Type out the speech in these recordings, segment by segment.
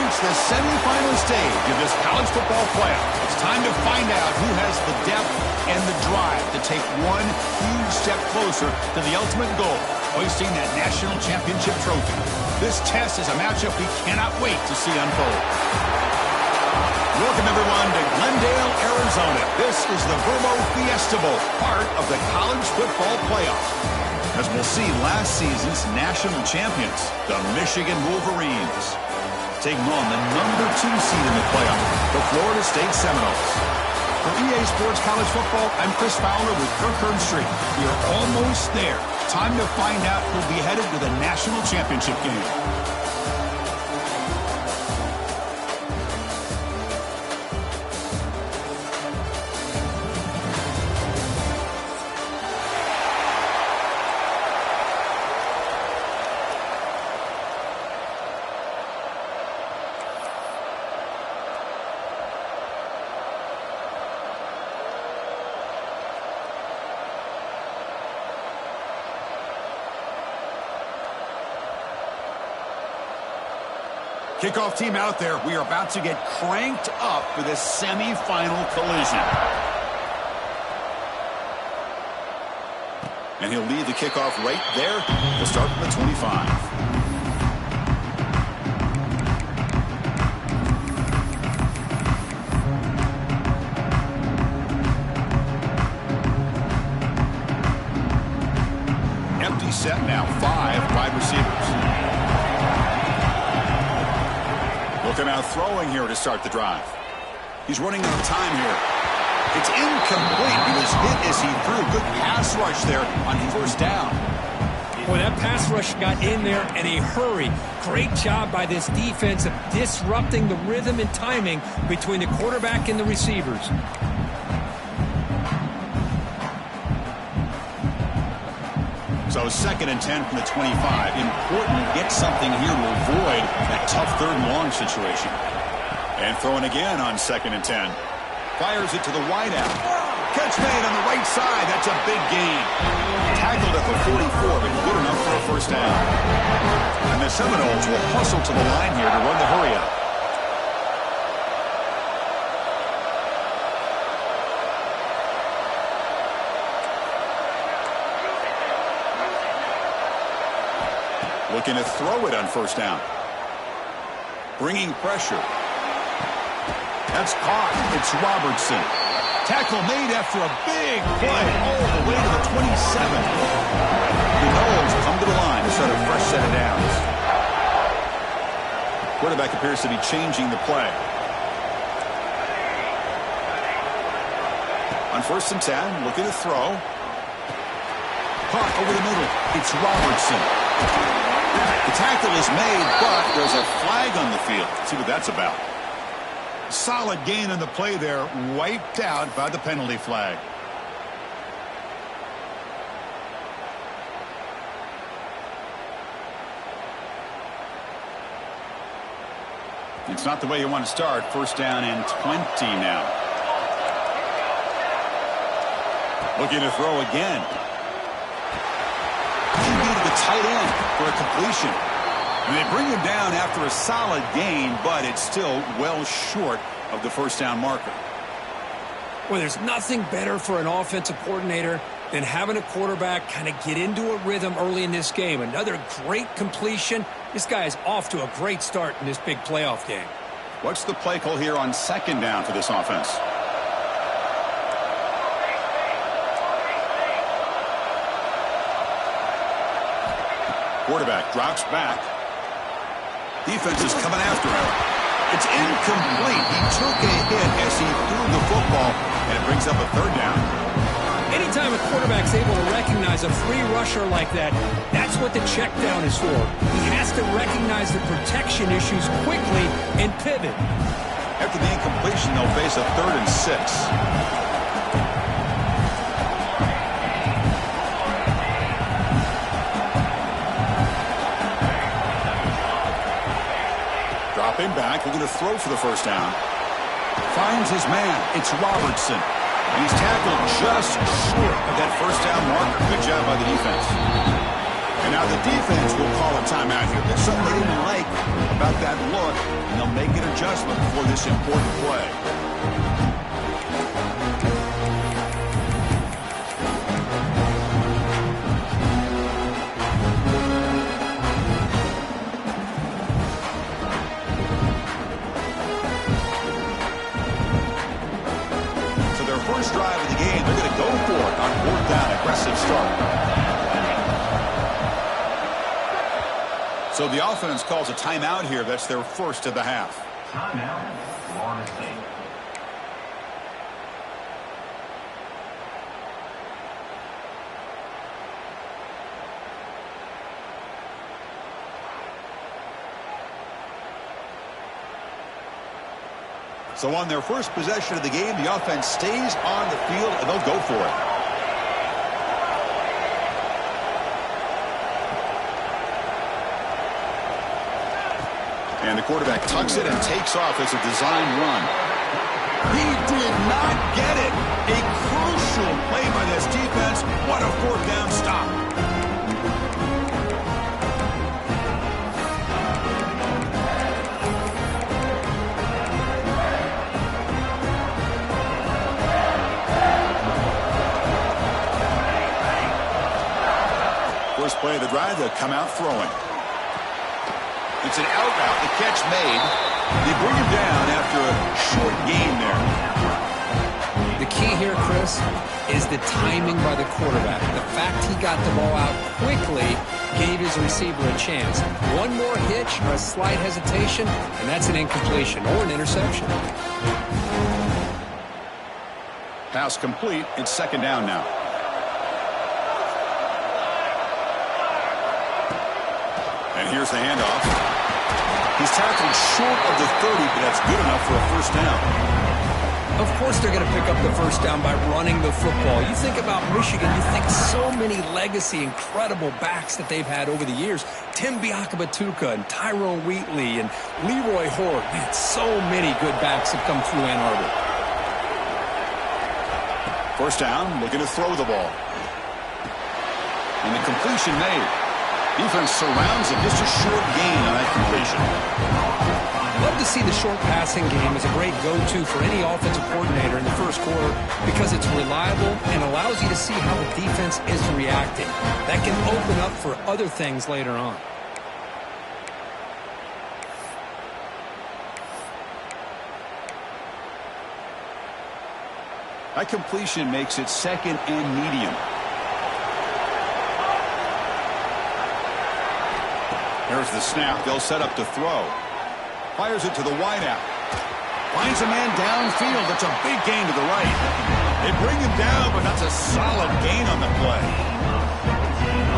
reached the semifinal stage of this college football playoff. It's time to find out who has the depth and the drive to take one huge step closer to the ultimate goal, hoisting that national championship trophy. This test is a matchup we cannot wait to see unfold. Welcome, everyone, to Glendale, Arizona. This is the Verbo Fiesta Bowl, part of the college football playoff. As we'll see, last season's national champions, the Michigan Wolverines, taking on the number 2 seed in the playoff, the Florida State Seminoles. For EA Sports College Football, I'm Chris Fowler with Kirk Herbstreit. We are almost there. Time to find out who'll be headed to the national championship game. Kickoff team out there. We are about to get cranked up for this semifinal collision. And he'll lead the kickoff right there to start from the 25. Empty set now. 5 wide receivers. Looking out throwing here to start the drive. He's running out of time here. It's incomplete. He was hit as he threw. Good pass rush there on first down. Boy, that pass rush got in there in a hurry. Great job by this defense of disrupting the rhythm and timing between the quarterback and the receivers. So 2nd and 10 from the 25. Important to get something here to avoid that tough 3rd and long situation. And throwing again on 2nd and 10. Fires it to the wideout. Catch made on the right side. That's a big gain. Tackled at the 44, but good enough for a first down. And the Seminoles will hustle to the line here to run the hurry up. Looking to throw it on first down. Bringing pressure. That's caught. It's Robertson. Tackle made after a big play all the way to the 27. The Noles come to the line to start a fresh set of downs. Quarterback appears to be changing the play. On 1st and 10, looking to throw. Caught over the middle. It's Robertson. The tackle is made, but there's a flag on the field. Let's see what that's about. Solid gain on the play there, wiped out by the penalty flag. It's not the way you want to start. 1st down and 20 now. Looking to throw again. Tight end for a completion. And they bring him down after a solid gain, but it's still well short of the first down marker. Well, there's nothing better for an offensive coordinator than having a quarterback kind of get into a rhythm early in this game. Another great completion. This guy is off to a great start in this big playoff game. What's the play call here on 2nd down for this offense? Quarterback drops back. Defense is coming after him. It's incomplete. He took a hit as he threw the football, and it brings up a 3rd down. Anytime a quarterback's able to recognize a free rusher like that, that's what the check down is for. He has to recognize the protection issues quickly and pivot. After the incompletion, they'll face a 3rd and 6. Dropping back, looking to throw for the first down. Finds his man. It's Robertson. He's tackled just short of that first down marker. Good job by the defense. And now Now the defense will call a timeout here. There's something they didn't like about that look, and they'll make an adjustment for this important play. So their first drive of the game, they're going to go for it on 4th down. Aggressive start. So the offense calls a timeout here. That's their first of the half. Timeout, Florida State. So on their first possession of the game, the offense stays on the field, and they'll go for it. And the quarterback tucks it and takes off as a design run. He did not get it. A crucial play by this defense. What a 4th down stop. First play of the drive, they'll come out throwing. It's an out route, the catch made. They bring him down after a short gain there. The key here, Chris, is the timing by the quarterback. The fact he got the ball out quickly gave his receiver a chance. One more hitch or a slight hesitation, and that's an incompletion or an interception. Pass complete. It's 2nd down now. And here's the handoff. He's tackled short of the 30, but that's good enough for a 1st down. Of course they're going to pick up the 1st down by running the football. You think about Michigan, you think so many legacy, incredible backs that they've had over the years. Tim Biakabatuka and Tyrone Wheatley and Leroy Horde. Man, so many good backs have come through Ann Arbor. 1st down, looking to throw the ball. And the completion made. Defense surrounds him. Just a short gain on that completion. Love to see the short passing game as a great go-to for any offensive coordinator in the first quarter because it's reliable and allows you to see how the defense is reacting. That can open up for other things later on. That completion makes it 2nd and medium. Here's the snap. They'll set up to throw. Fires it to the wideout. Finds a man downfield. That's a big gain to the right. They bring him down, but that's a solid gain on the play.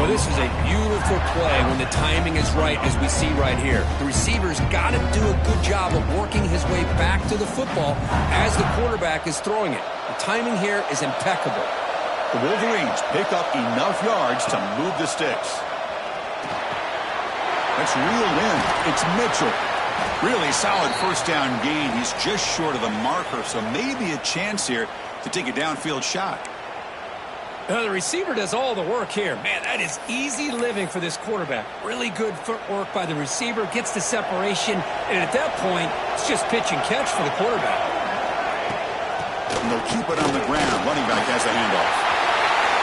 Well, this is a beautiful play when the timing is right, as we see right here. The receiver's got to do a good job of working his way back to the football as the quarterback is throwing it. The timing here is impeccable. The Wolverines pick up enough yards to move the sticks. That's reeled in. It's Mitchell. Really solid 1st down gain. He's just short of the marker, so maybe a chance here to take a downfield shot. The receiver does all the work here. Man, that is easy living for this quarterback. Really good footwork by the receiver. Gets the separation. And at that point, it's just pitch and catch for the quarterback. And they'll keep it on the ground. Running back has the handoff.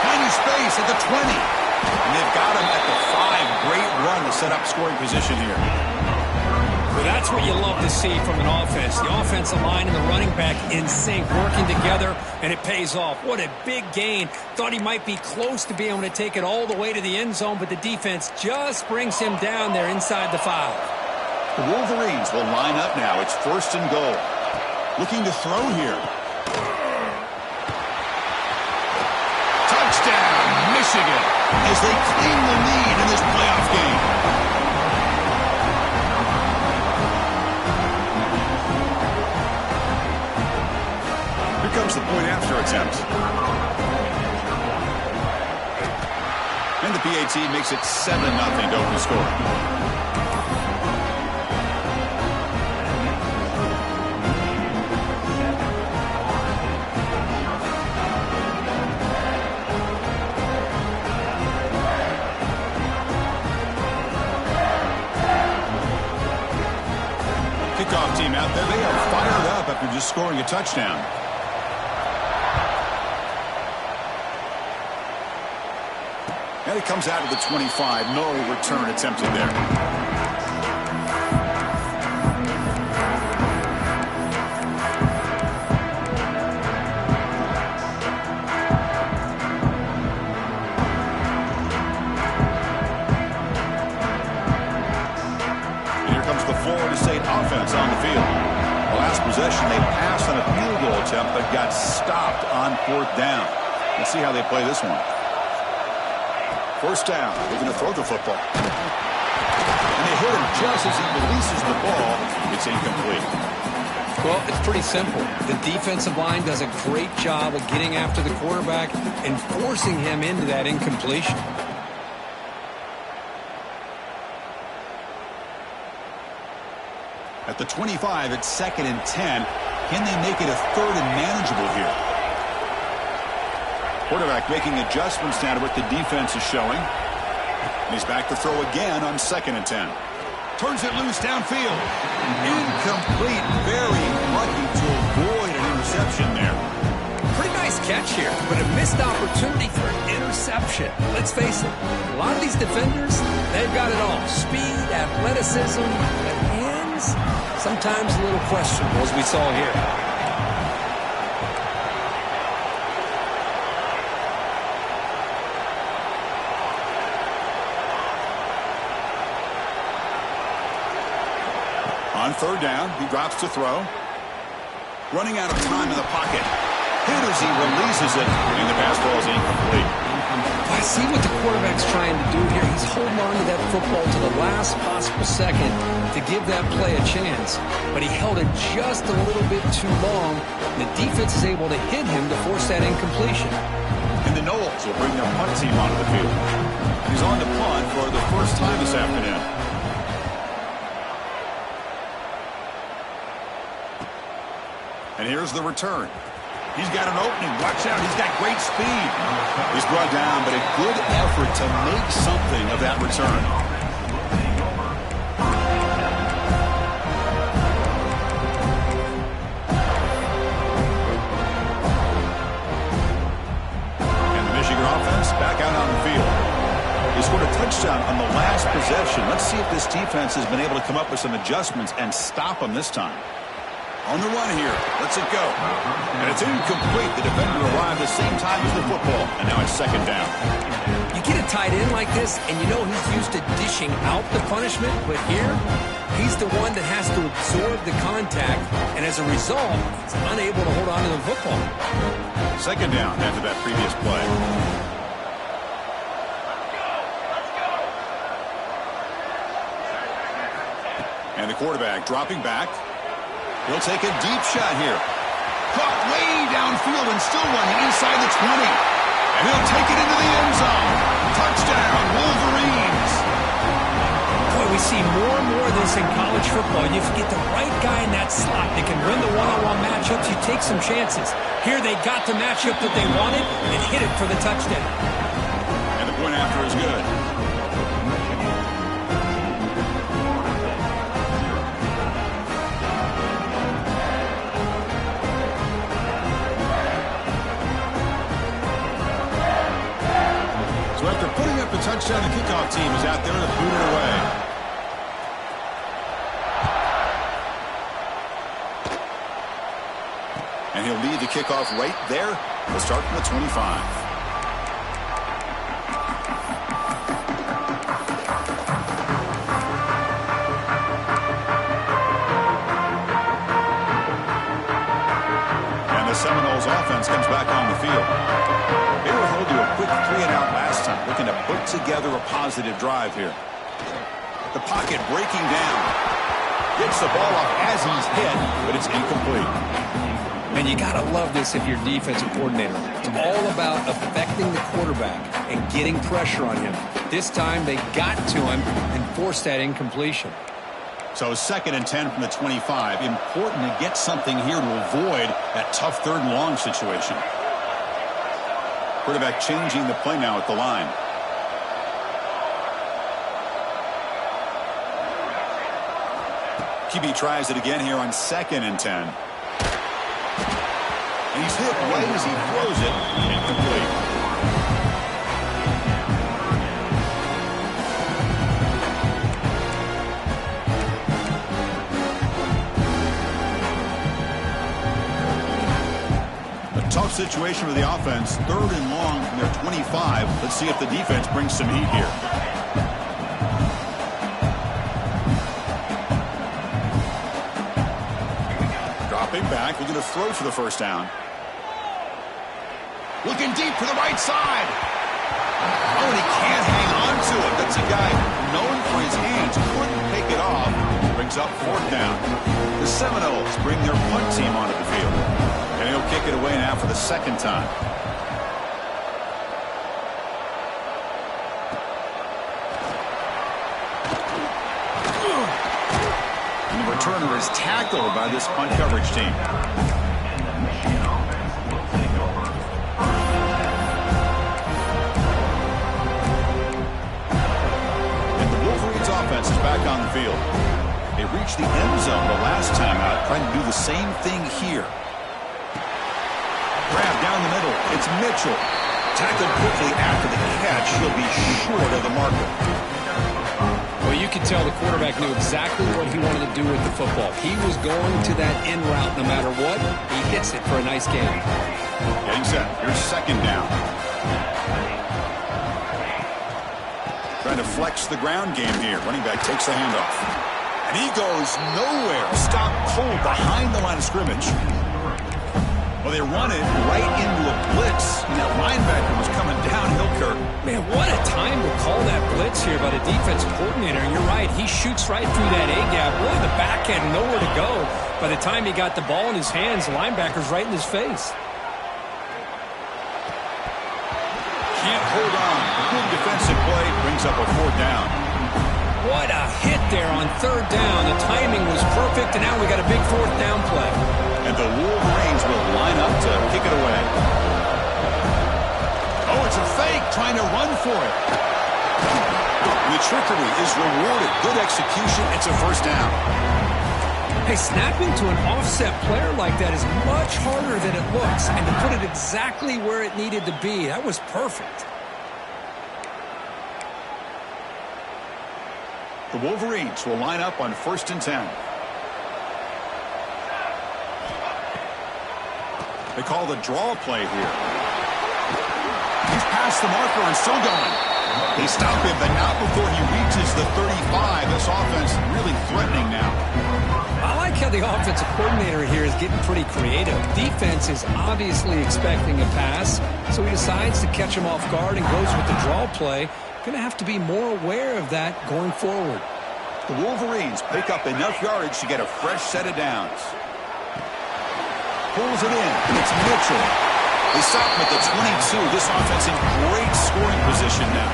Tiny space at the 20. And they've got him at the 5. Great run to set up scoring position here. Well, that's what you love to see from an offense. The offensive line and the running back in sync, working together, and it pays off. What a big gain. Thought he might be close to being able to take it all the way to the end zone, but the defense just brings him down there inside the 5. The Wolverines will line up now. It's 1st and goal. Looking to throw here. Touchdown, Michigan, as they claim the lead in this playoff game. Comes the point after attempt. And the PAT makes it 7-0 to open score. kickoff team out there. They are fired up after just scoring a touchdown. And it comes out to the 25. No return attempted there. Offense on the field. The last possession, they passed on a field goal attempt, but got stopped on 4th down. Let's see how they play this one. 1st down. They're going to throw the football. And they hit him just as he releases the ball. It's incomplete. Well, it's pretty simple. The defensive line does a great job of getting after the quarterback and forcing him into that incompletion. At the 25, it's 2nd and 10. Can they make it a 3rd and manageable here? Quarterback making adjustments now to what the defense is showing. He's back to throw again on 2nd and 10. Turns it loose downfield. Incomplete. Very lucky to avoid an interception there. Pretty nice catch here, but a missed opportunity for an interception. Let's face it, a lot of these defenders, they've got it all. Speed, athleticism, but hands, sometimes a little questionable, as we saw here. On 3rd down, he drops to throw. Running out of time in the pocket. Hit as he releases it, and the pass ball is incomplete. I see what the quarterback's trying to do here. He's holding on to that football to the last possible second to give that play a chance. But he held it just a little bit too long. The defense is able to hit him to force that incompletion. And the Knowles will bring their punt team onto the field. He's on the punt for the first time this afternoon. And here's the return. He's got an opening. Watch out. He's got great speed. He's brought down, but a good effort to make something of that return. And the Michigan offense back out on the field. They scored a touchdown on the last possession. Let's see if this defense has been able to come up with some adjustments and stop them this time. On the run here. Lets it go. And it's incomplete. The defender arrived the same time as the football. And now it's 2nd down. You get a tight end like this, and you know he's used to dishing out the punishment. But here, he's the one that has to absorb the contact. And as a result, he's unable to hold on to the football. 2nd down after that previous play. And the quarterback dropping back. He'll take a deep shot here. Caught way downfield and still running inside the 20. And he'll take it into the end zone. Touchdown, Wolverines. Boy, we see more and more of this in college football. If you get the right guy in that slot that can run the one-on-one matchups, you take some chances. Here they got the matchup that they wanted and hit it for the touchdown. And the point after is good. After putting up the touchdown, the kickoff team is out there to boot it away. And he'll lead the kickoff right there. We'll start from the 25. And the Seminoles offense comes back on the field. They were held to a quick 3-and-out last time, looking to put together a positive drive here. The pocket breaking down. Gets the ball off as he's hit, but it's incomplete. And you got to love this if you're defensive coordinator. It's all about affecting the quarterback and getting pressure on him. This time they got to him and forced that incompletion. So 2nd and 10 from the 25. Important to get something here to avoid that tough 3rd and long situation. Quarterback changing the play now at the line. QB tries it again here on 2nd and 10. And he's hit right as he throws it. Incomplete. Tough situation for the offense. 3rd and long from their 25. Let's see if the defense brings some heat here. Dropping back, looking to throw for the first down. Looking deep to the right side. Oh, and he can't hang on to it. That's a guy known for his hands. Couldn't pick it off. Brings up 4th down. The Seminoles bring their punt team onto the field. And he'll kick it away now for the 2nd time. And the returner is tackled by this punt coverage team. And the Wolverines offense is back on the field. They reached the end zone the last time out, trying to do the same thing here. Grab down the middle. It's Mitchell. Tackled quickly after the catch. He'll be short of the marker. Well, you could tell the quarterback knew exactly what he wanted to do with the football. He was going to that in route no matter what. He hits it for a nice game. Getting set. Here's 2nd down. Trying to flex the ground game here. Running back takes the handoff. And he goes nowhere. Stop cold behind the line of scrimmage. Well, they run it right into a blitz, and that linebacker was coming downhill, Kirk. Man, what a time to call that blitz here by the defensive coordinator. And you're right, he shoots right through that A-gap. Really, the back had nowhere to go. By the time he got the ball in his hands, the linebacker's right in his face. Can't hold on. Good defensive play. Brings up a 4th down. What a hit there on 3rd down. The timing was perfect, and now we got a big 4th down play. And the Wolverines will line up to kick it away. Oh, it's a fake, trying to run for it. And the trickery is rewarded. Good execution. It's a 1st down. Hey, snapping to an offset player like that is much harder than it looks. And to put it exactly where it needed to be, that was perfect. The Wolverines will line up on 1st and 10. They call the draw play here. He's past the marker and still going. They stop him, but not before he reaches the 35. This offense really threatening now. I like how the offensive coordinator here is getting pretty creative. Defense is obviously expecting a pass, so he decides to catch him off guard and goes with the draw play. Going to have to be more aware of that going forward. The Wolverines pick up enough yardage to get a fresh set of downs. Pulls it in, and it's Mitchell. They stop him at the 22. This offense in great scoring position now.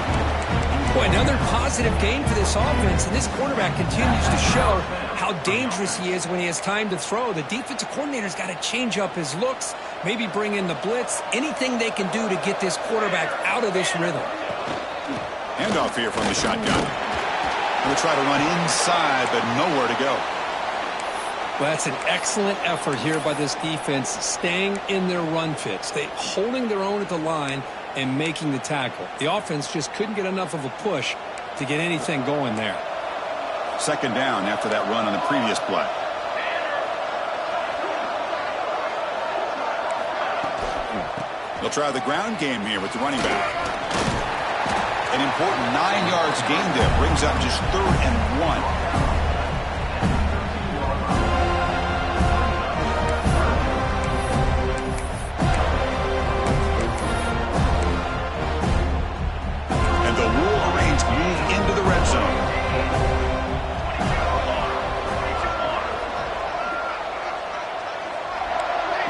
Boy, another positive game for this offense, and this quarterback continues to show how dangerous he is when he has time to throw. The defensive coordinator's got to change up his looks, maybe bring in the blitz, anything they can do to get this quarterback out of this rhythm. Handoff here from the shotgun. We'll try to run inside, but nowhere to go. Well, that's an excellent effort here by this defense, staying in their run fits. They holding their own at the line and making the tackle. The offense just couldn't get enough of a push to get anything going there. 2nd down after that run on the previous play. They'll try the ground game here with the running back. An important 9 yards gain there. Brings up just 3rd and 1. Into the red zone.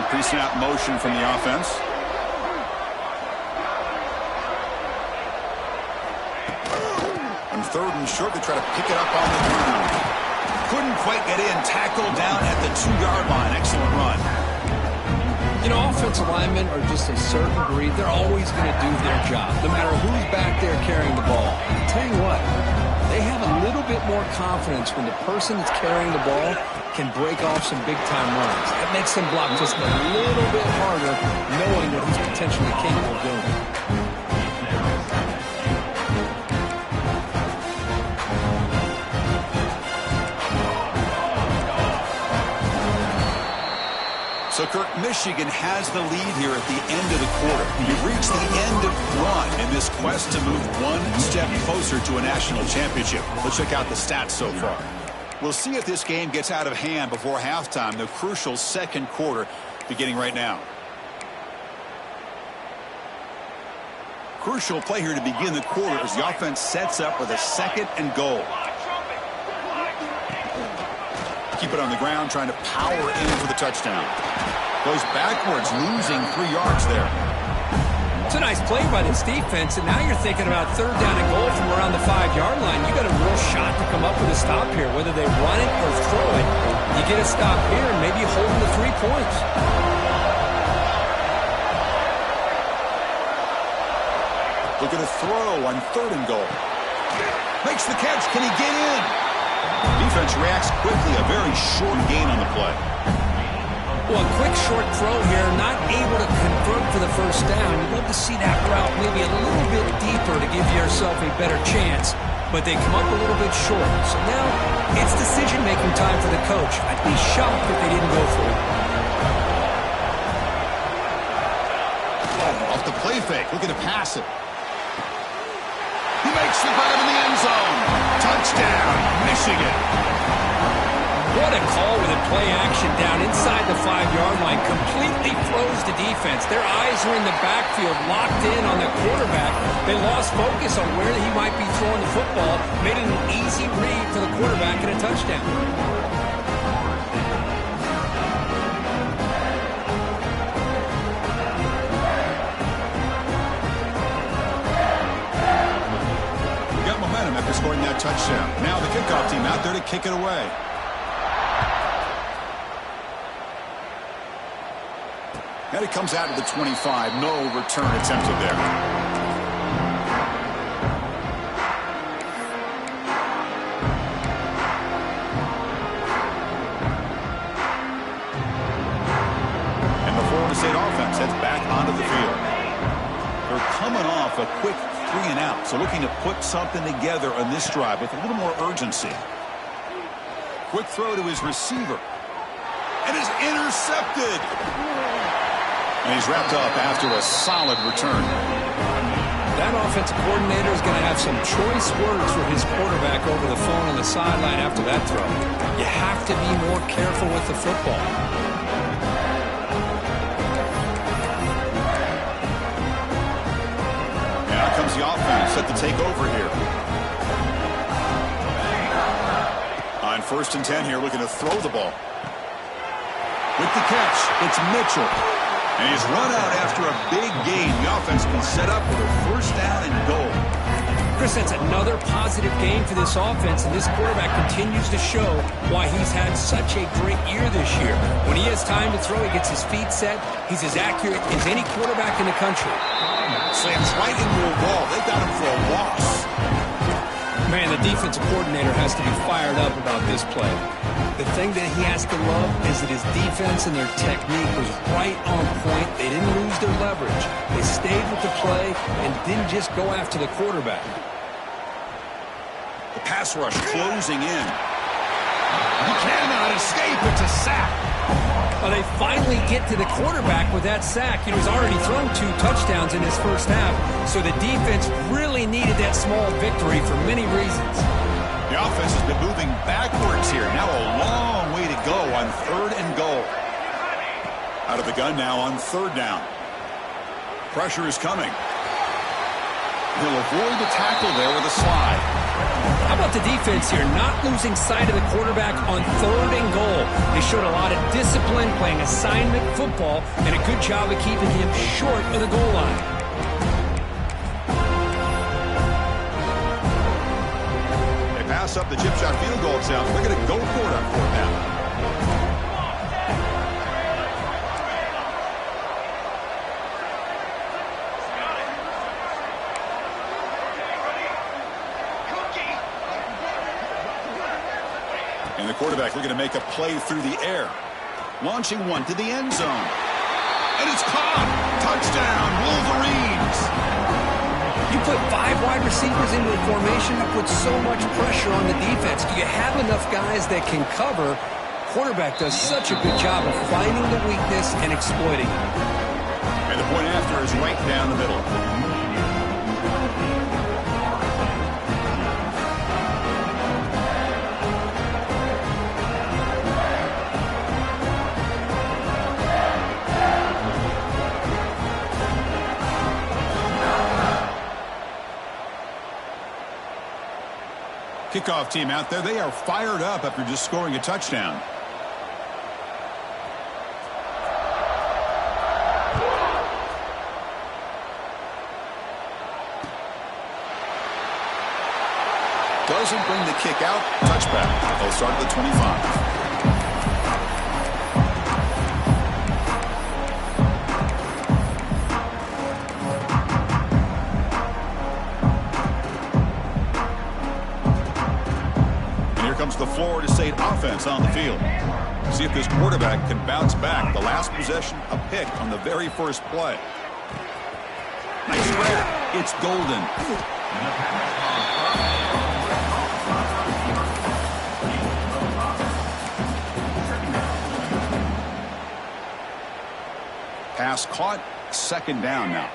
Pre-snap motion from the offense. On 3rd and short, they try to pick it up on the ground. Couldn't quite get in. Tackled down at the 2-yard line. Excellent run. You know, offensive linemen are just a certain breed. They're always going to do their job, no matter who's back there carrying the ball. I'll tell you what, they have a little bit more confidence when the person that's carrying the ball can break off some big-time runs. It makes him block just a little bit harder, knowing what he's potentially capable of doing. So, Kirk, Michigan has the lead here at the end of the quarter. You've reached the end of run in this quest to move one step closer to a national championship. Let's check out the stats so far. We'll see if this game gets out of hand before halftime, the crucial second quarter beginning right now. Crucial play here to begin the quarter as the offense sets up with a 2nd and goal. Keep it on the ground, trying to power in for the touchdown. Goes backwards, losing 3 yards there. It's a nice play by this defense, and now you're thinking about 3rd down and goal from around the 5-yard line. You got a real shot to come up with a stop here, whether they run it or throw it. You get a stop here, and maybe you hold them to 3 points. Look at a throw on 3rd and goal. Makes the catch. Can he get in? Defense reacts quickly. A very short gain on the play. Well, a quick short throw here, not able to convert for the 1st down. You'd love to see that route maybe a little bit deeper to give yourself a better chance, but they come up a little bit short. So now it's decision-making time for the coach. I'd be shocked if they didn't go for it. Off the play fake, looking to pass it. He makes the grab in the end zone. Touchdown, Michigan. What a call with a play action down inside the 5-yard line. Completely froze the defense. Their eyes were in the backfield, locked in on the quarterback. They lost focus on where he might be throwing the football. Made it an easy read for the quarterback and a touchdown. We got momentum after scoring that touchdown. Now the kickoff team out there to kick it away. And it comes out to the 25. No return attempted there. And the Florida State offense heads back onto the field. They're coming off a quick 3 and out, so looking to put something together on this drive with a little more urgency. Quick throw to his receiver. And is intercepted. And he's wrapped up after a solid return. That offensive coordinator is going to have some choice words for his quarterback over the phone on the sideline after that throw. You have to be more careful with the football. Now comes the offense set to take over here. On 1st and 10 here, looking to throw the ball. With the catch, it's Mitchell. And he's run out after a big gain. The offense will be set up with a 1st down and goal. Chris, that's another positive game for this offense, and this quarterback continues to show why he's had such a great year this year. When he has time to throw, he gets his feet set. He's as accurate as any quarterback in the country. Slams right into a wall. They got him for a loss. Man, the defensive coordinator has to be fired up about this play. The thing that he has to love is that his defense and their technique was right on point. They didn't lose their leverage. They stayed with the play and didn't just go after the quarterback. The pass rush closing in. He cannot escape. It's a sack. Well, they finally get to the quarterback with that sack. He was already thrown 2 touchdowns in his 1st half, so the defense really needed that small victory for many reasons. The offense has been moving backwards here. Now a long way to go on 3rd and goal. Out of the gun now on 3rd down. Pressure is coming. He'll avoid the tackle there with a slide. How about the defense here, not losing sight of the quarterback on 3rd and goal? They showed a lot of discipline, playing assignment football, and a good job of keeping him short of the goal line. They pass up the chip shot field goal itself. They're going to go for it on 4th down. And the quarterback looking to make a play through the air. Launching one to the end zone. And it's caught. Touchdown, Wolverines. You put 5 wide receivers into a formation that puts so much pressure on the defense. Do you have enough guys that can cover? Quarterback does such a good job of finding the weakness and exploiting it. And the point after is right down the middle. Kickoff team out there, they are fired up after just scoring a touchdown. Doesn't bring the kick out. Touchback. They'll start at the 25. The Florida State offense on the field. See if this quarterback can bounce back. The last possession, a pick on the very first play. Nice grab. It's golden. Pass caught. Second down now.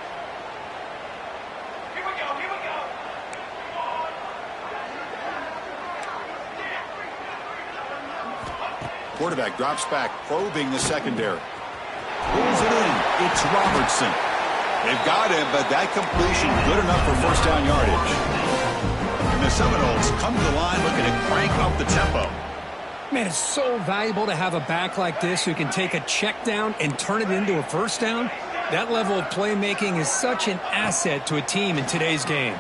Quarterback drops back, probing the secondary. Pulls it in. It's Robertson. They've got him, but that completion good enough for first down yardage. And the Seminoles come to the line looking to crank up the tempo. Man, it's so valuable to have a back like this who can take a check down and turn it into a first down. That level of playmaking is such an asset to a team in today's game.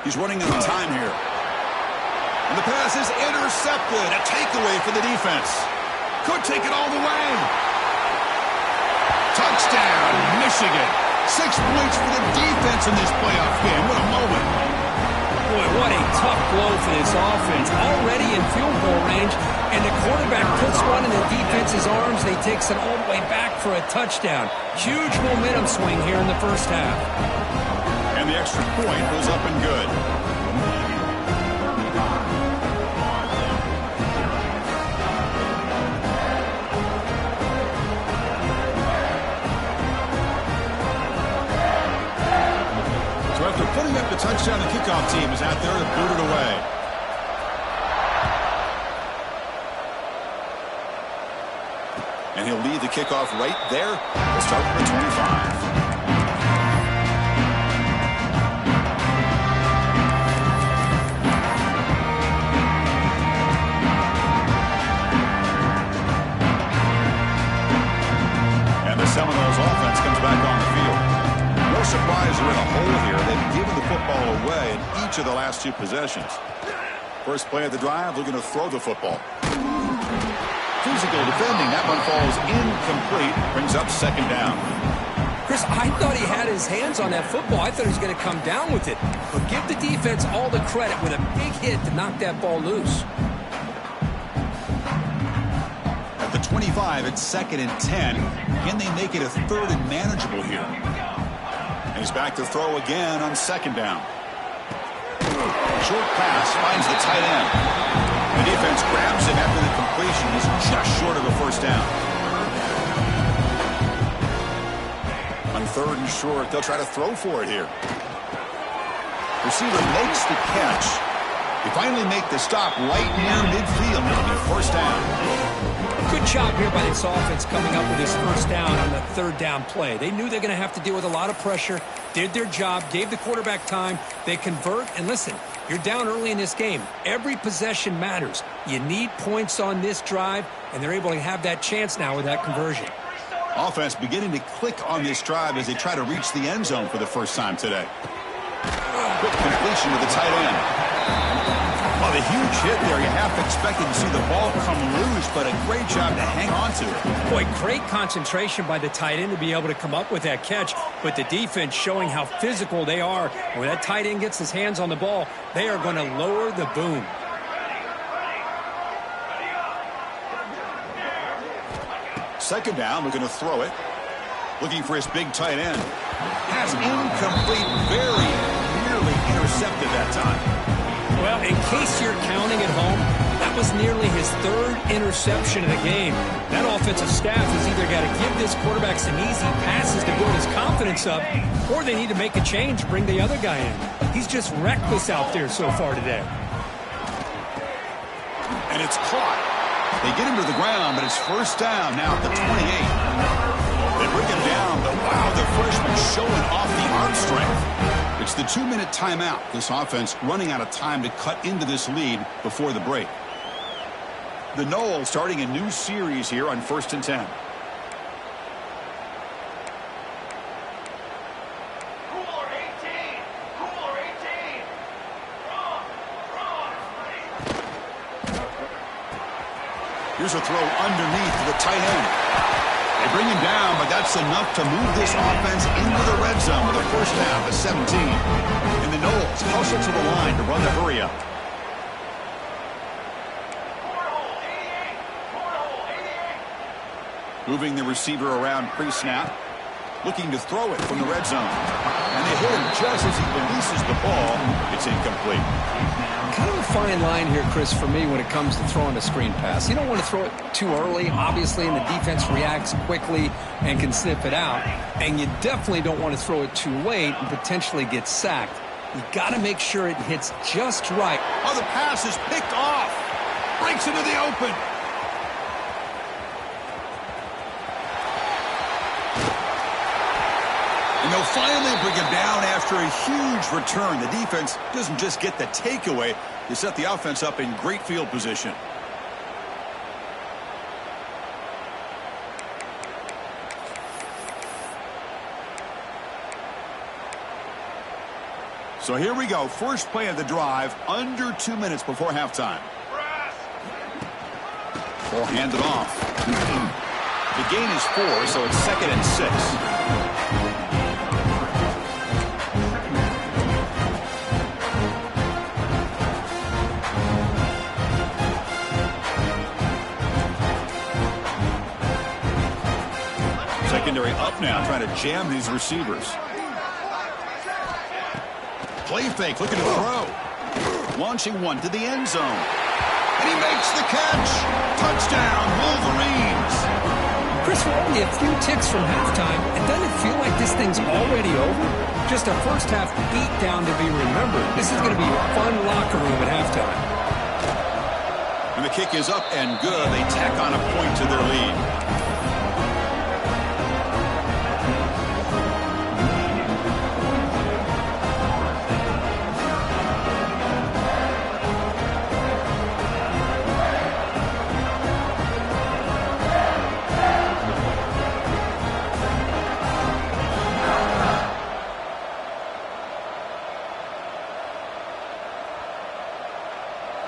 He's running out of time here. And the pass is intercepted. A takeaway for the defense. Could take it all the way. Touchdown, Michigan. 6 points for the defense in this playoff game. What a moment. Boy, what a tough blow for this offense. Already in field goal range, and the quarterback puts one in the defense's arms, and he takes it all the way back for a touchdown. Huge momentum swing here in the first half. And the extra point goes up and good. After putting up the touchdown, the kickoff team is out there to boot it away. And he'll lead the kickoff right there. We'll start from the 25. And the Seminoles offense comes back on the field. No surprise they're in a hole here. They've given the football away in each of the last 2 possessions. First play of the drive, looking to throw the football. Physical defending. That one falls incomplete. Brings up second down. Chris, I thought he had his hands on that football. I thought he was going to come down with it. But give the defense all the credit with a big hit to knock that ball loose. At the 25, it's 2nd and 10. Can they make it a 3rd and manageable here? And he's back to throw again on second down. Short pass finds the tight end. The defense grabs him after the completion. He's just short of a first down. On 3rd and short, they'll try to throw for it here. Receiver makes the catch. They finally make the stop right near midfield. It'll be first down. Good job here by this offense coming up with this first down on the 3rd down play. They knew they're going to have to deal with a lot of pressure, did their job, gave the quarterback time. They convert, and listen, you're down early in this game. Every possession matters. You need points on this drive, and they're able to have that chance now with that conversion. Offense beginning to click on this drive as they try to reach the end zone for the first time today. Quick completion to the tight end. Well, the huge hit there. You half expected to see the ball come loose, but a great job to hang on to it. Boy, great concentration by the tight end to be able to come up with that catch, but the defense showing how physical they are. When that tight end gets his hands on the ball, they are going to lower the boom. Second down, looking to throw it. Looking for his big tight end. Pass incomplete, very nearly intercepted that time. Well, in case you're counting at home, that was nearly his third interception of the game. That offensive staff has either got to give this quarterback some easy passes to build his confidence up, or they need to make a change, bring the other guy in. He's just reckless out there so far today. And it's caught. They get him to the ground, but it's first down now at the 28. They bring him down, but wow, the freshman showing off the arm strength. It's the 2-minute timeout. This offense running out of time to cut into this lead before the break. The Noles starting a new series here on 1st and 10. Here's a throw underneath to the tight end. They bring him down, but that's enough to move this offense into the red zone with a first down to 17. And the Noles hustle to the line to run the hurry-up. Moving the receiver around pre-snap. Looking to throw it from the red zone. And they hit him just as he releases the ball. It's incomplete. Kind of a fine line here, Chris, for me when it comes to throwing a screen pass. You don't want to throw it too early, obviously, and the defense reacts quickly and can sniff it out. And you definitely don't want to throw it too late and potentially get sacked. You got to make sure it hits just right. Oh, the pass is picked off. Breaks into the open. And they'll finally bring him down after a huge return. The defense doesn't just get the takeaway. They set the offense up in great field position. So here we go. First play of the drive, under 2 minutes before halftime. Ball handed off. The gain is 4, so it's 2nd and 6. Secondary up now, trying to jam these receivers. Play fake, looking to throw. Launching one to the end zone. And he makes the catch. Touchdown, Wolverines. Chris, we're only a few ticks from halftime. And doesn't it feel like this thing's already over? Just a first half beatdown to be remembered. This is going to be a fun locker room at halftime. And the kick is up and good. They tack on a point to their lead.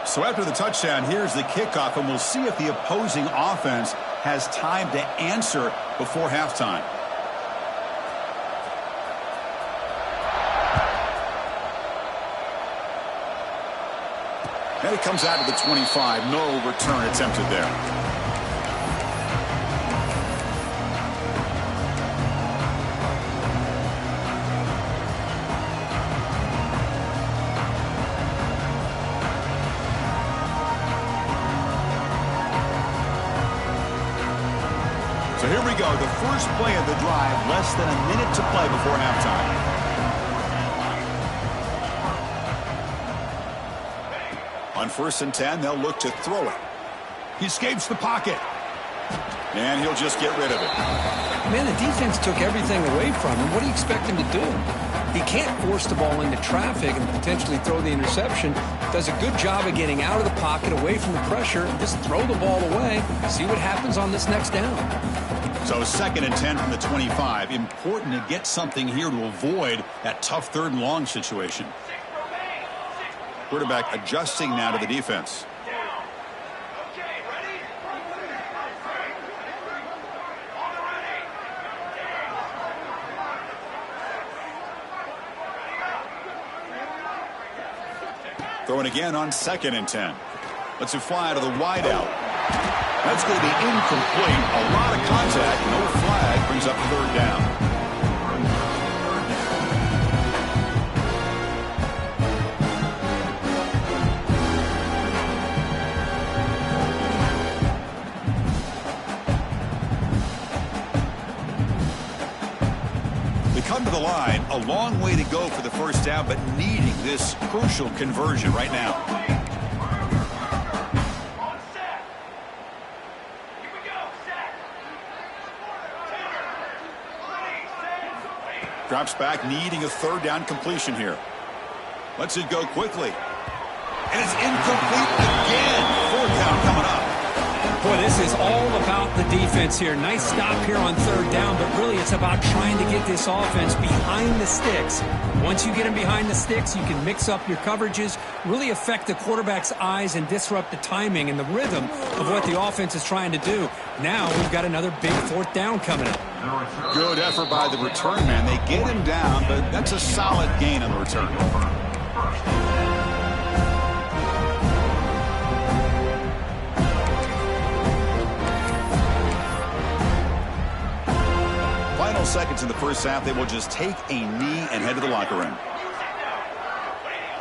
So after the touchdown, here's the kickoff, and we'll see if the opposing offense has time to answer before halftime. And it comes out to the 25. No return attempted there. So here we go, the first play of the drive, less than a minute to play before halftime. On 1st and 10, they'll look to throw it. He escapes the pocket. And he'll just get rid of it. Man, the defense took everything away from him. What do you expect him to do? He can't force the ball into traffic and potentially throw the interception. Does a good job of getting out of the pocket, away from the pressure, and just throw the ball away. See what happens on this next down. So 2nd and 10 from the 25. Important to get something here to avoid that tough 3rd and long situation. Quarterback adjusting now to the defense. Throwing again on 2nd and 10. Let's it fly to the wide out. That's going to be incomplete. A lot of contact. No flag brings up third down. They come to the line. A long way to go for the first down, but needing this crucial conversion right now. Drops back, needing a third down completion here. Lets it go quickly. And it's incomplete again. Fourth down coming up. Boy, this is all about the defense here. Nice stop here on third down, but really it's about trying to get this offense behind the sticks. Once you get them behind the sticks, you can mix up your coverages, really affect the quarterback's eyes and disrupt the timing and the rhythm of what the offense is trying to do. Now we've got another big fourth down coming up. Good effort by the return man. They get him down, but that's a solid gain on the return. Final seconds in the first half, they will just take a knee and head to the locker room.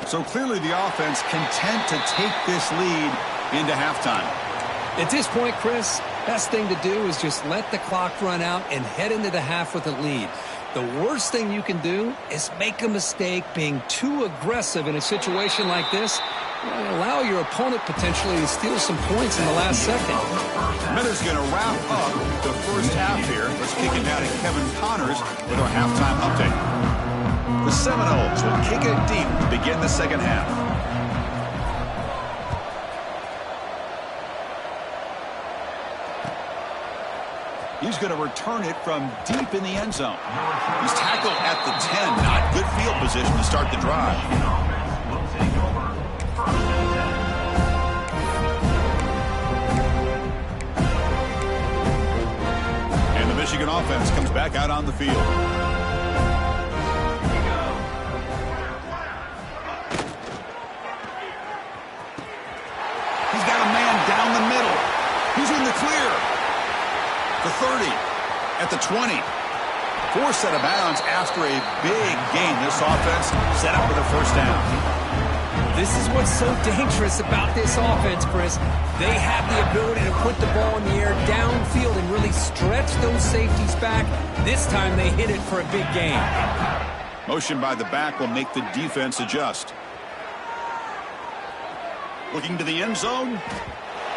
So clearly the offense content to take this lead into halftime. At this point, Chris, best thing to do is just let the clock run out and head into the half with a lead. The worst thing you can do is make a mistake being too aggressive in a situation like this. Allow your opponent potentially to steal some points in the last second. Miller's going to wrap up the first half here. Let's kick it down to Kevin Connors with our halftime update. The Seminoles will kick it deep to begin the second half. He's going to return it from deep in the end zone. He's tackled at the 10. Not good field position to start the drive. And the Michigan offense comes back out on the field. He's got a man down the middle. He's in the clear. The 30, at the 20. Forced out of bounds after a big gain. This offense set up with a first down. This is what's so dangerous about this offense, Chris. They have the ability to put the ball in the air downfield and really stretch those safeties back. This time they hit it for a big gain. Motion by the back will make the defense adjust. Looking to the end zone.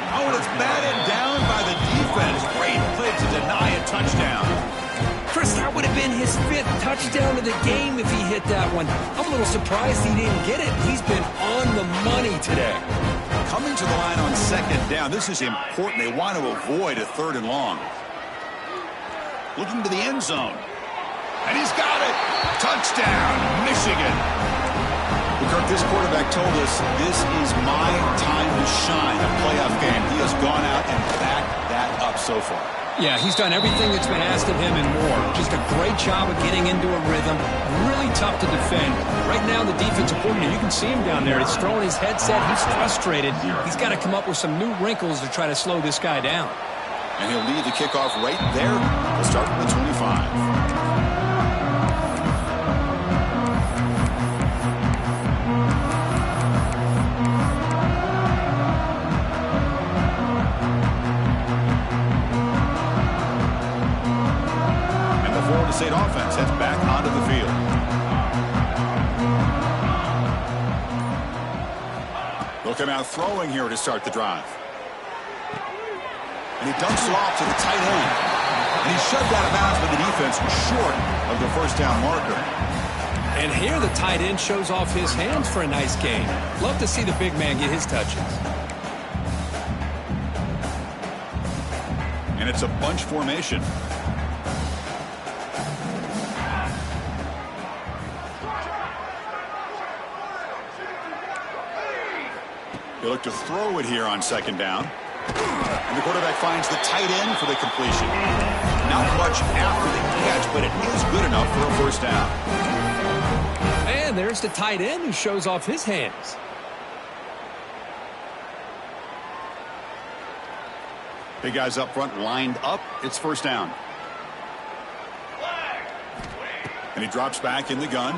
Oh, and it's batted down by the defense. Great play to deny a touchdown. Chris, that would have been his 5th touchdown of the game if he hit that one. I'm a little surprised he didn't get it. He's been on the money today. Coming to the line on second down. This is important. They want to avoid a third and long. Looking to the end zone. And he's got it. Touchdown, Michigan. Kirk, this quarterback told us this is my time to shine, a playoff game. He has gone out and backed that up so far. Yeah, he's done everything that's been asked of him and more. Just a great job of getting into a rhythm. Really tough to defend. Right now, the defensive coordinator, you can see him down there. He's throwing his headset. He's frustrated. He's got to come up with some new wrinkles to try to slow this guy down. And he'll lead the kickoff right there. We'll start with the 25. State offense heads back onto the field. Looking out throwing here to start the drive. And he dumps it off to the tight end. And he's shoved out of bounds by the defense short of the first down marker. And here the tight end shows off his hands for a nice gain. Love to see the big man get his touches. And it's a bunch formation. They look to throw it here on second down. And the quarterback finds the tight end for the completion. Not much after the catch, but it is good enough for a first down. And there's the tight end who shows off his hands. Big guys up front lined up. It's first down. And he drops back in the gun.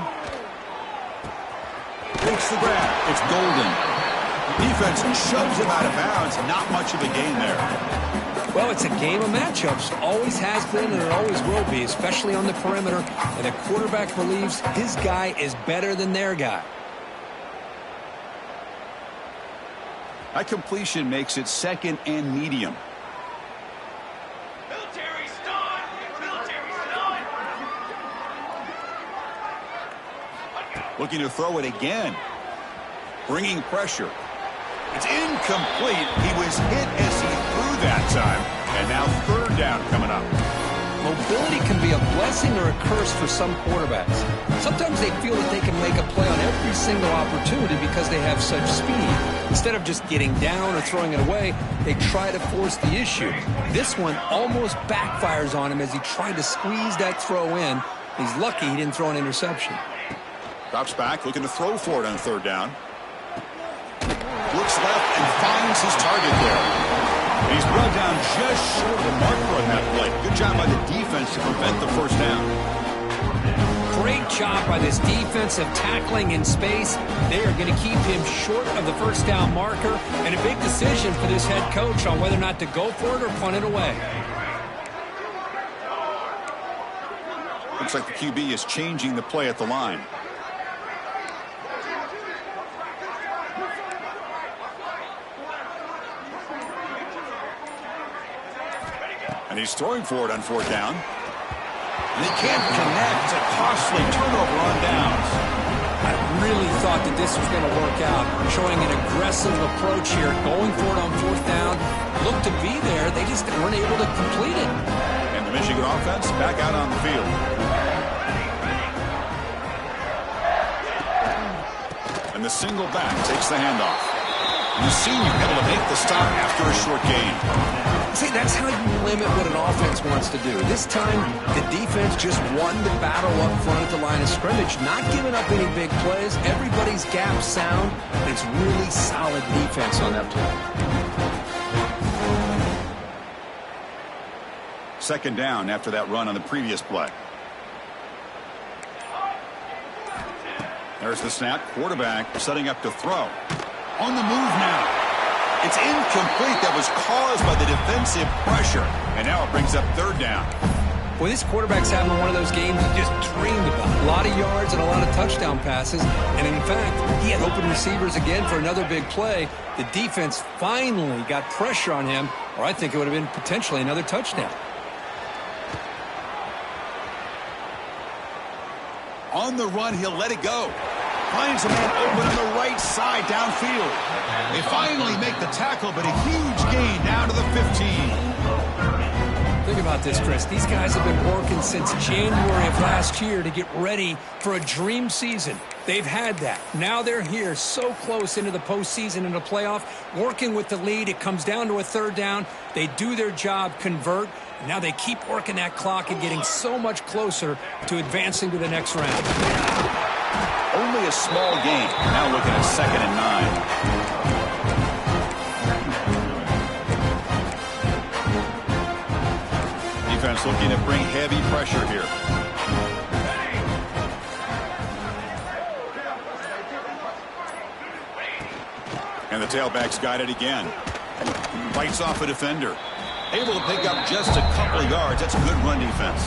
Takes the grab. It's Golden. Defense shoves him out of bounds. Not much of a gain there. Well, it's a game of matchups. Always has been and it always will be, especially on the perimeter. And the quarterback believes his guy is better than their guy. That completion makes it second and medium. Looking to throw it again. Bringing pressure. It's incomplete. He was hit as he threw that time. And now third down coming up. Mobility can be a blessing or a curse for some quarterbacks. Sometimes they feel that they can make a play on every single opportunity because they have such speed. Instead of just getting down or throwing it away, they try to force the issue. This one almost backfires on him as he tried to squeeze that throw in. He's lucky he didn't throw an interception. Drops back, looking to throw for it on third down. Looks left and finds his target there. He's brought down just short of the marker on that play. Good job by the defense to prevent the first down. Great job by this defensive tackling in space. They are going to keep him short of the first down marker, and a big decision for this head coach on whether or not to go for it or punt it away. Looks like the QB is changing the play at the line. And he's throwing for it on fourth down. And he can't connect. It's a costly turnover on downs. I really thought that this was going to work out. Showing an aggressive approach here. Going for it on fourth down. Looked to be there. They just weren't able to complete it. And the Michigan offense back out on the field. And the single back takes the handoff. And the senior able to make the stop after a short gain. See, that's how you limit what an offense wants to do. This time, the defense just won the battle up front at the line of scrimmage, not giving up any big plays. Everybody's gap sound. It's really solid defense on that play. Second down after that run on the previous play. There's the snap. Quarterback setting up to throw. On the move now. It's incomplete. That was caused by the defensive pressure. And now it brings up third down. Well, this quarterback's having one of those games he just dreamed about. A lot of yards and a lot of touchdown passes. And in fact, he had open receivers again for another big play. The defense finally got pressure on him, or I think it would have been potentially another touchdown. On the run, he'll let it go. Finds a man open on the right side downfield. They finally make the tackle, but a huge gain down to the 15. Think about this, Chris. These guys have been working since January of last year to get ready for a dream season. They've had that. Now they're here so close into the postseason and the playoff, working with the lead. It comes down to a third down. They do their job, convert. And now they keep working that clock and getting so much closer to advancing to the next round. Only a small gain. Now looking at 2nd and 9. Defense looking to bring heavy pressure here. And the tailback's got it again. Bites off a defender. Able to pick up just a couple of yards. That's a good run defense.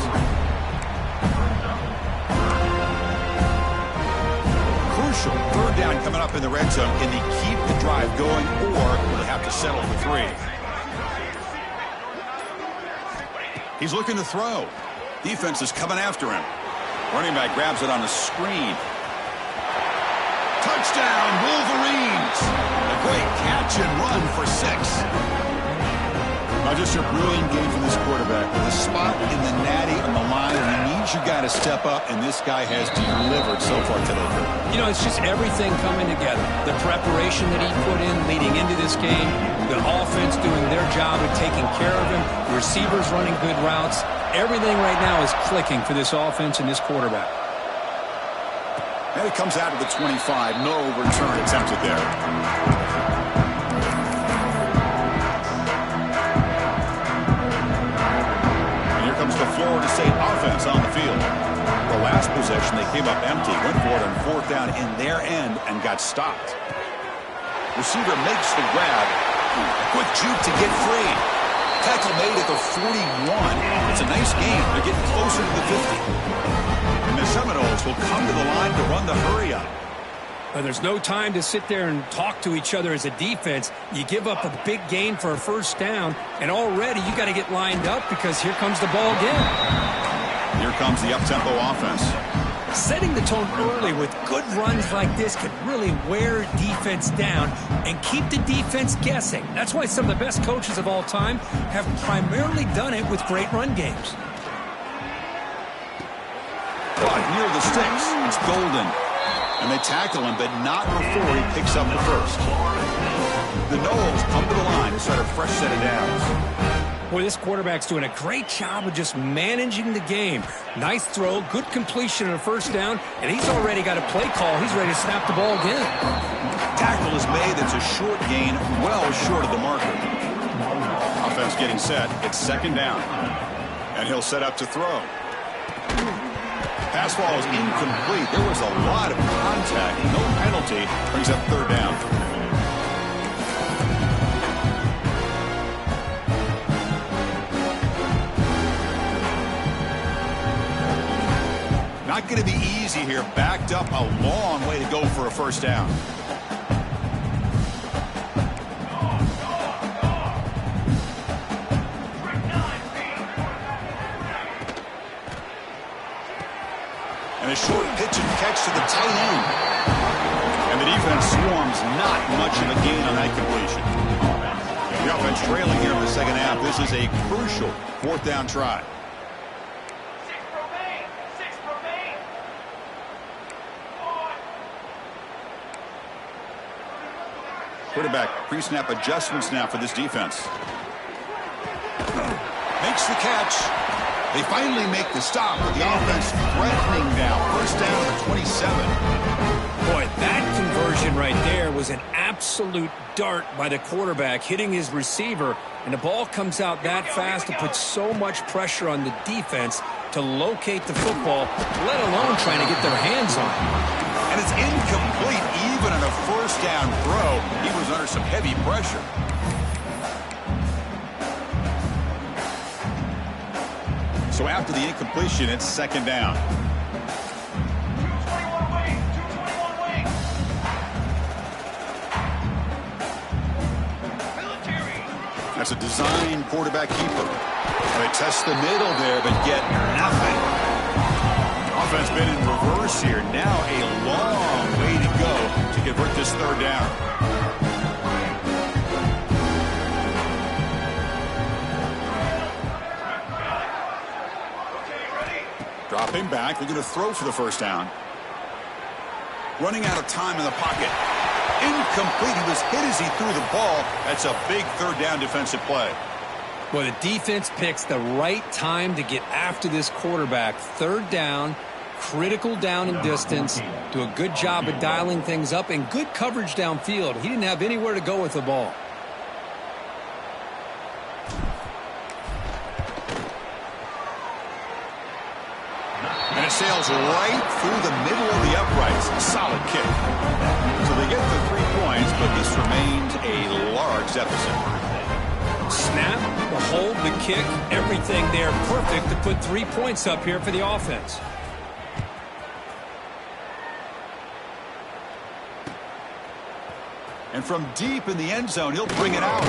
Crucial. Third down coming up in the red zone. Can they keep the drive going, or will they have to settle for 3? He's looking to throw. Defense is coming after him. Running back grabs it on the screen. Touchdown, Wolverines! A great catch and run for 6. Now just a brilliant game from this quarterback with a spot in the natty on the line, and he needs you guy to step up, and this guy has delivered so far today. You know, it's just everything coming together. The preparation that he put in leading into this game, the offense doing their job of taking care of him, the receivers running good routes. Everything right now is clicking for this offense and this quarterback. And it comes out of the 25. No return attempted there. last possession, they came up empty, went for it on fourth down in their end, and got stopped. Receiver makes the grab. Quick juke to get free. Tackle made at the 41. It's a nice gain. They're getting closer to the 50. And the Seminoles will come to the line to run the hurry up. Well, there's no time to sit there and talk to each other as a defense. You give up a big gain for a first down, and already you got to get lined up because here comes the ball again. Here comes the up-tempo offense. Setting the tone early with good runs like this can really wear defense down and keep the defense guessing. That's why some of the best coaches of all time have primarily done it with great run games. But near the sticks, it's Golden. And they tackle him, but not before he picks up the first. The Noles come to the line to start a fresh set of downs. Boy, this quarterback's doing a great job of just managing the game. Nice throw, good completion on a first down, and he's already got a play call. He's ready to snap the ball again. Tackle is made. That's a short gain, well short of the marker. Offense getting set. It's second down. And he'll set up to throw. Pass ball is incomplete. There was a lot of contact. No penalty. Brings up third down. Not going to be easy here. Backed up a long way to go for a first down. And a short pitch and catch to the tight end. And the defense swarms not much of a gain on that completion. The offense trailing here in the second half. This is a crucial fourth down try. Quarterback pre-snap adjustments now for this defense. Makes the catch. They finally make the stop, with the offense threatening now. First down to the 27. Boy, that conversion right there was an absolute dart by the quarterback, hitting his receiver, and the ball comes out that fast to put so much pressure on the defense to locate the football, let alone trying to get their hands on it. And it's incomplete even on a first down throw. He was under some heavy pressure. So after the incompletion, it's second down. That's a design quarterback keeper. They test the middle there, but get nothing. Offense been in reverse here. Now a long way to go to convert this third down. Dropping back, they're going to throw for the first down. Running out of time in the pocket. Incomplete. He was hit as he threw the ball. That's a big third down defensive play. Well, the defense picks the right time to get after this quarterback. Third down, critical down and distance. Do a good job of dialing things up and good coverage downfield. He didn't have anywhere to go with the ball. And it sails right through the middle of the uprights. Solid kick. So they get the 3 points, but this remains a large deficit. Snap, the hold, the kick, everything there perfect to put 3 points up here for the offense. And from deep in the end zone, he'll bring it out.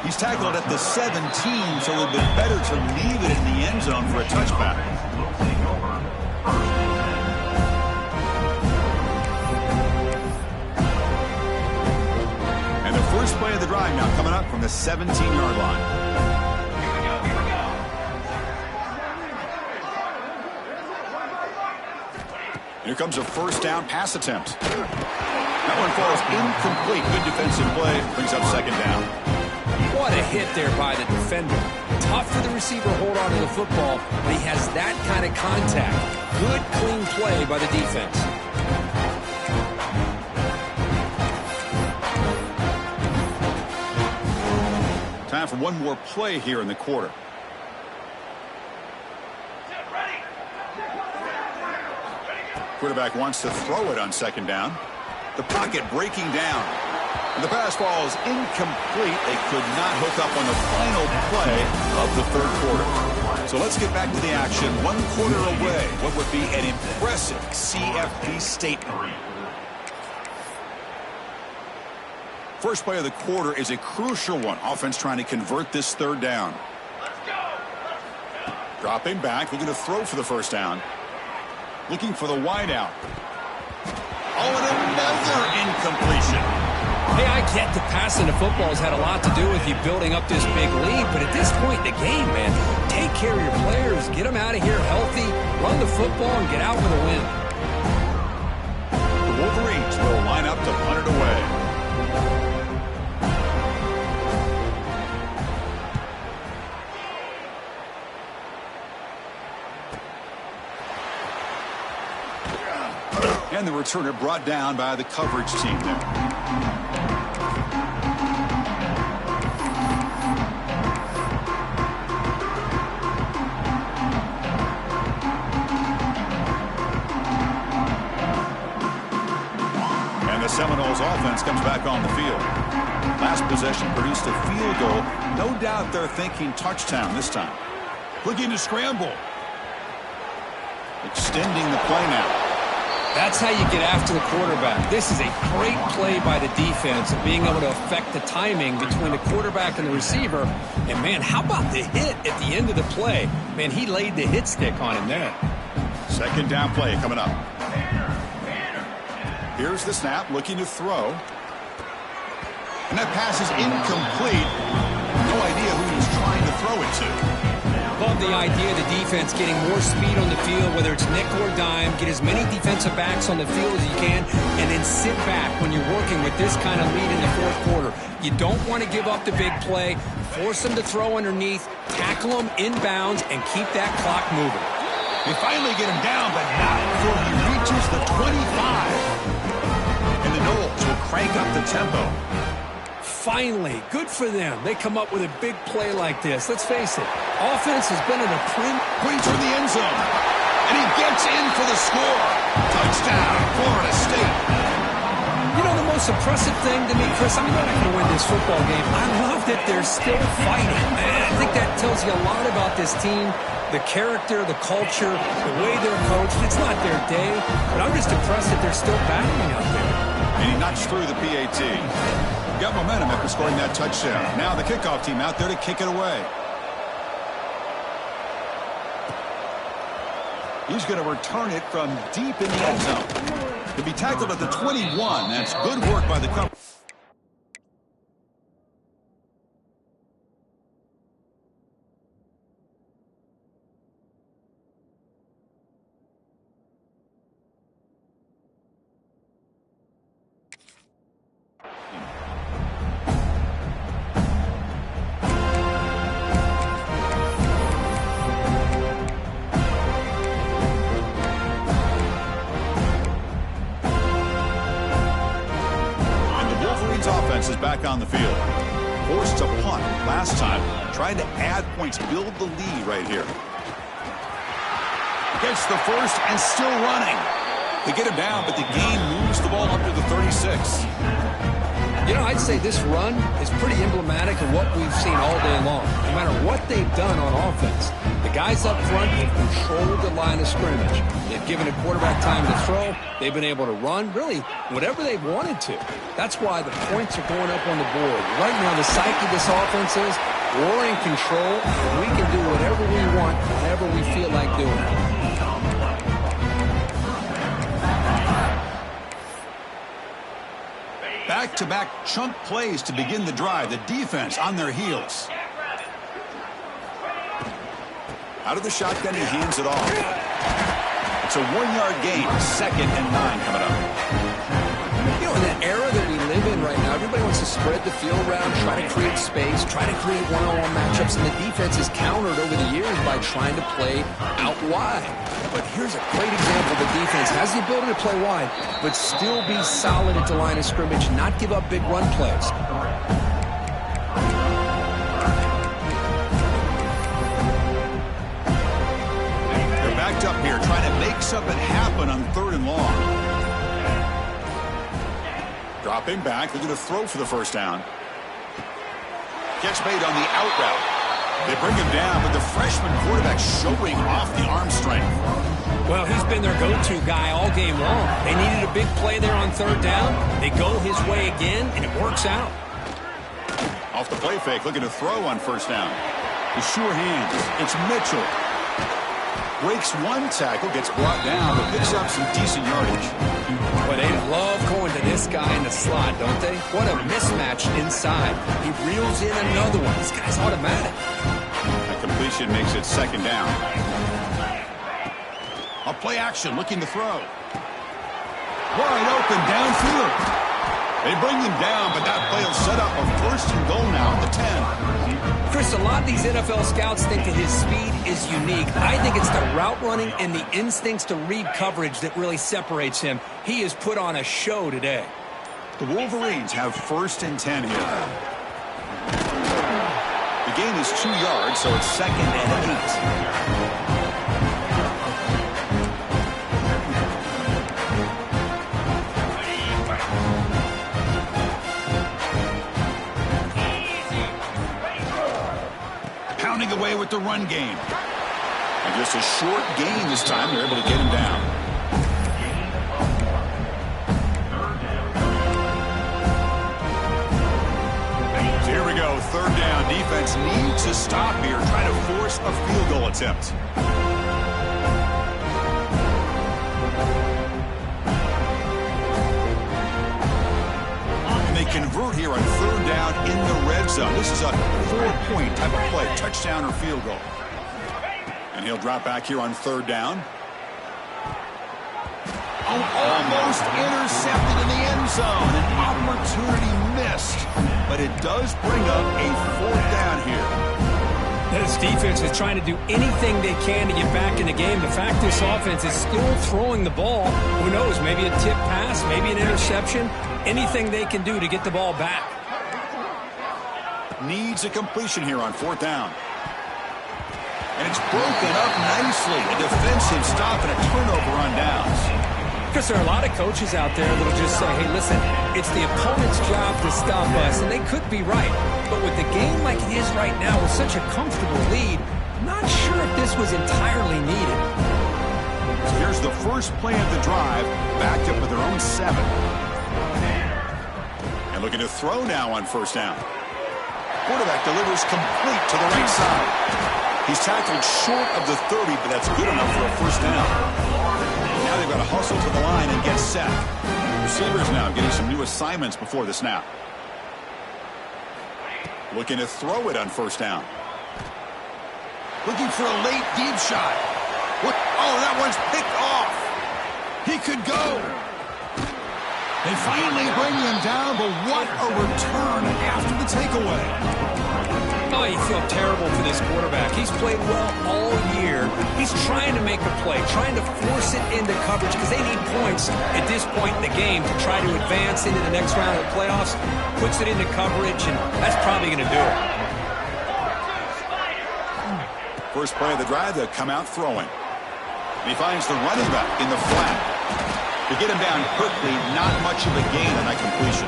He's tackled at the 17, so it would be better to leave it in the end zone for a touchback. And the first play of the drive now coming up from the 17-yard line. Here comes a first down pass attempt. That one falls incomplete. Good defensive play. Brings up second down. What a hit there by the defender. Tough for the receiver to hold on to the football, but he has that kind of contact. Good, clean play by the defense. Time for one more play here in the quarter. Quarterback wants to throw it on second down. The pocket breaking down. And the pass ball is incomplete. They could not hook up on the final play of the third quarter. So let's get back to the action. 1 quarter away. What would be an impressive CFP statement. First play of the quarter is a crucial one. Offense trying to convert this third down. Dropping back, looking to throw for the first down. Looking for the wide out. Oh, and another incompletion. Hey, I get that passing the football has had a lot to do with you building up this big lead, but at this point in the game, man, take care of your players, get them out of here healthy, run the football, and get out with a win. The Wolverines will line up to punt it away. And the returner brought down by the coverage team there. And the Seminoles offense comes back on the field. Last possession produced a field goal. No doubt they're thinking touchdown this time. Looking to scramble. Extending the play now. That's how you get after the quarterback. This is a great play by the defense and being able to affect the timing between the quarterback and the receiver. And, man, how about the hit at the end of the play? Man, he laid the hit stick on him there. Second down play coming up. Here's the snap, looking to throw. And that pass is incomplete. No idea who he's trying to throw it to. Love the idea of the defense getting more speed on the field, whether it's nickel or dime, get as many defensive backs on the field as you can, and then sit back when you're working with this kind of lead in the fourth quarter. You don't want to give up the big play, force them to throw underneath, tackle them inbounds, and keep that clock moving. They finally get him down, but not before he reaches the 25. And the Noles will crank up the tempo. Finally, good for them. They come up with a big play like this. Let's face it, offense has been in a Brings toward the end zone. And he gets in for the score. Touchdown, Florida State. You know, the most impressive thing to me, Chris, I mean, they're not going to win this football game. I love that they're still fighting. And I think that tells you a lot about this team, the character, the culture, the way they're coached. It's not their day, but I'm just impressed that they're still battling out there. And he knocks through the PAT. Got momentum after scoring that touchdown. Now the kickoff team out there to kick it away. He's going to return it from deep in the end zone. To be tackled at the 21. That's good work by the cover. Is back on the field. Forced to punt last time. Trying to add points, build the lead right here. Gets the first and still running. They get him down, but the game moves the ball up to the 36. You know, I'd say this run is pretty emblematic of what we've seen all day long. No matter what they've done on offense, the guys up front have controlled the line of scrimmage. They've given a quarterback time to throw. They've been able to run, really, whatever they've wanted to. That's why the points are going up on the board. Right now, the psyche of this offense is we're in control, and we can do whatever we want, whenever we feel like doing it. Back-to-back chunk plays to begin the drive. The defense on their heels. Out of the shotgun, he hands it off. It's a 1-yard gain. 2nd and 9 coming up. You know, in that era that we live in right now, everybody wants to spread the field around, try to create space, try to create one-on-one matchups, and the defense is countered over the years by trying to play out wide. But here's a great example. The defense has the ability to play wide, but still be solid at the line of scrimmage, not give up big run plays. They're backed up here, trying to make something happen on 3rd and long. Dropping back, they're going to throw for the first down. Gets made on the out route. They bring him down, but the freshman quarterback showing off the arm strength. Well, he's been their go-to guy all game long. They needed a big play there on 3rd down. They go his way again, and it works out. Off the play fake, looking to throw on 1st down. With sure hands, it's Mitchell. Breaks one tackle, gets brought down, but picks up some decent yardage. Well, they love going to this guy in the slot, don't they? What a mismatch inside. He reels in another one. This guy's automatic. That completion makes it 2nd down. A play action, looking to throw. Wide open downfield. They bring him down, but that play will set up a 1st and goal now at the 10. Chris, a lot of these NFL scouts think that his speed is unique. I think it's the route running and the instincts to read coverage that really separates him. He has put on a show today. The Wolverines have 1st and 10 here. The gain is 2 yards, so it's 2nd and 8. Away with the run game. And just a short gain this time. They're able to get him down. So here we go. 3rd down. Defense needs to stop here. Try to force a field goal attempt. Convert here on 3rd down in the red zone. This is a 4-point type of play, touchdown or field goal. And he'll drop back here on 3rd down. Oh, almost intercepted in the end zone. An opportunity missed, but it does bring up a 4th down here. This defense is trying to do anything they can to get back in the game. The fact this offense is still throwing the ball, who knows, maybe a tip pass, maybe an interception, anything they can do to get the ball back. Needs a completion here on 4th down. And it's broken up nicely. A defensive stop and a turnover on downs. Because there are a lot of coaches out there that will just say, hey, listen, it's the opponent's job to stop us, and they could be right. But with the game like it is right now with such a comfortable lead, I'm not sure if this was entirely needed. So here's the first play of the drive, backed up with their own 7. And looking to throw now on 1st down. Quarterback delivers complete to the right side. He's tackled short of the 30, but that's good enough for a 1st down. Now they've got to hustle to the line and get set. Receivers now getting some new assignments before the snap. Looking to throw it on 1st down. Looking for a late deep shot. Oh, that one's picked off. He could go. They finally bring him down, but what a return after the takeaway. Oh, you feel terrible for this quarterback. He's played well all year. He's trying to make a play, trying to force it into coverage because they need points at this point in the game to try to advance into the next round of the playoffs. Puts it into coverage, and that's probably going to do it. First play of the drive, they'll come out throwing. And he finds the running back in the flat. To get him down quickly, not much of a gain on that completion.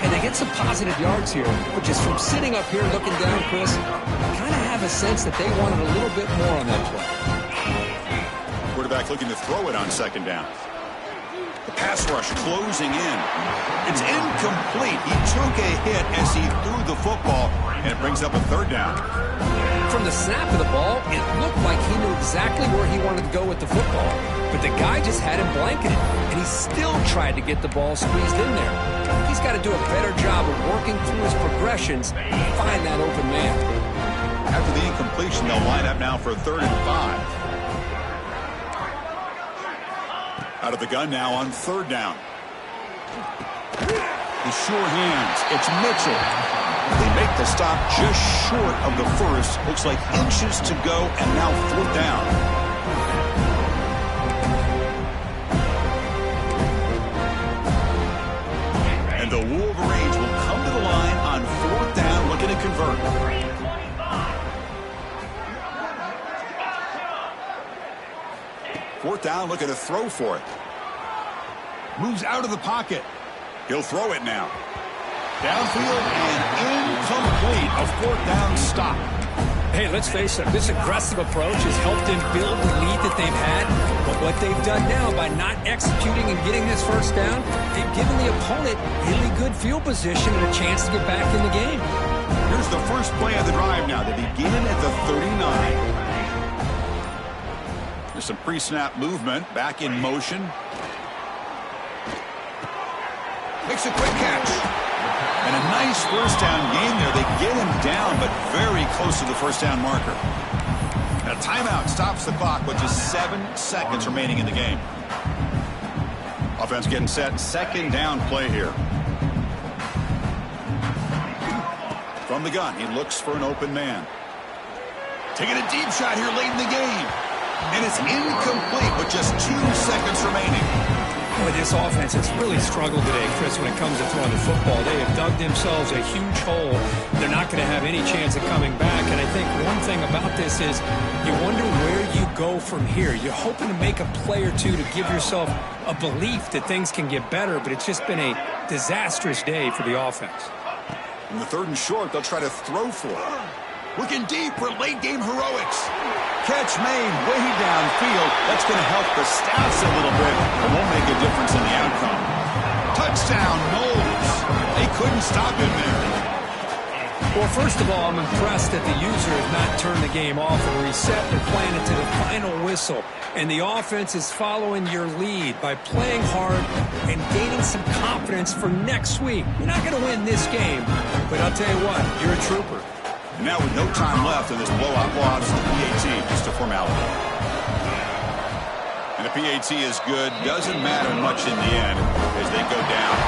And they get some positive yards here, but just from sitting up here looking down, Chris, I kind of have a sense that they wanted a little bit more on that play. Quarterback looking to throw it on 2nd down. The pass rush closing in. It's incomplete. He took a hit as he threw the football, and it brings up a 3rd down. From the snap of the ball, it looked like he knew exactly where he wanted to go with the football, but the guy just had him blanketed, and he still tried to get the ball squeezed in there. He's got to do a better job of working through his progressions to find that open man. After the incompletion, they'll line up now for a 3rd and 5. Out of the gun now on 3rd down. The sure hands. It's Mitchell. They make the stop just short of the first. Looks like inches to go, and now 4th down. And the Wolverines will come to the line on 4th down, looking to convert. 4th down, looking to throw for it. Moves out of the pocket. He'll throw it now. Downfield and incomplete. A 4th down stop. Hey, let's face it, this aggressive approach has helped them build the lead that they've had. But what they've done now by not executing and getting this 1st down, they've given the opponent really good field position and a chance to get back in the game. Here's the first play of the drive now. They begin at the 39. There's some pre-snap movement. Back in motion. Makes a quick catch. And a nice 1st down gain there. They get him down, but very close to the 1st down marker. A timeout stops the clock with just 7 seconds remaining in the game. Offense getting set. 2nd down play here. From the gun, he looks for an open man. Taking a deep shot here late in the game. And it's incomplete with just 2 seconds remaining. Boy, this offense has really struggled today, Chris, when it comes to throwing the football. They have dug themselves a huge hole. They're not going to have any chance of coming back. And I think one thing about this is you wonder where you go from here. You're hoping to make a play or two to give yourself a belief that things can get better, but it's just been a disastrous day for the offense. In the 3rd and short, they'll try to throw for it. Looking deep for late-game heroics. Catch made way downfield. That's going to help the stats a little bit, but won't make a difference in the outcome. Touchdown, Knowles. They couldn't stop him there. Well, first of all, I'm impressed that the user has not turned the game off and reset and planted to the final whistle. And the offense is following your lead by playing hard and gaining some confidence for next week. You're not going to win this game, but I'll tell you what, you're a trooper. And now with no time left in this blowout loss, the PAT, just a formality. And the PAT is good. Doesn't matter much in the end as they go down.